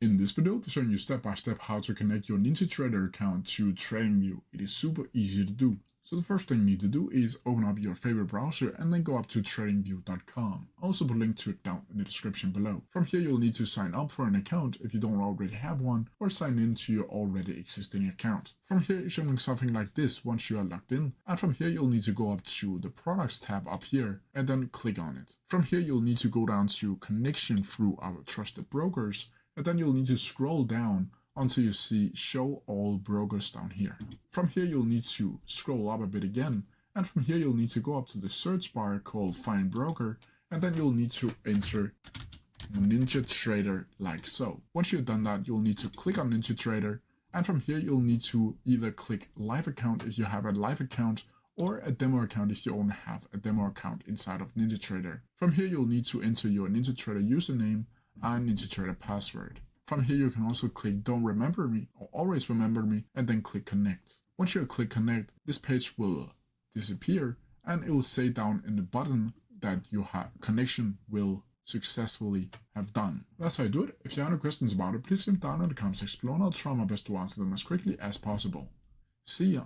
In this video, I'll be showing you step by step how to connect your Ninjatrader account to TradingView. It is super easy to do. So the first thing you need to do is open up your favorite browser and then go up to tradingview.com. I'll also put a link to it down in the description below. From here, you'll need to sign up for an account if you don't already have one, or sign in to your already existing account. From here, it's showing something like this once you are logged in. And from here, you'll need to go up to the products tab up here and then click on it. From here, you'll need to go down to connection through our trusted brokers. And then you'll need to scroll down until you see show all brokers down here. From here, you'll need to scroll up a bit again. And from here, you'll need to go up to the search bar called find broker. And then you'll need to enter Ninjatrader like so. Once you've done that, you'll need to click on Ninjatrader. And from here, you'll need to either click live account if you have a live account, or a demo account if you only have a demo account inside of Ninjatrader. From here, you'll need to enter your Ninjatrader username and Ninjatrader password. From here, you can also click Don't Remember Me or Always Remember Me and then click Connect. Once you click Connect, this page will disappear and it will say down in the button that your connection will successfully have done. That's how you do it. If you have any questions about it, please leave them down in the comment section below and I'll try my best to answer them as quickly as possible. See ya!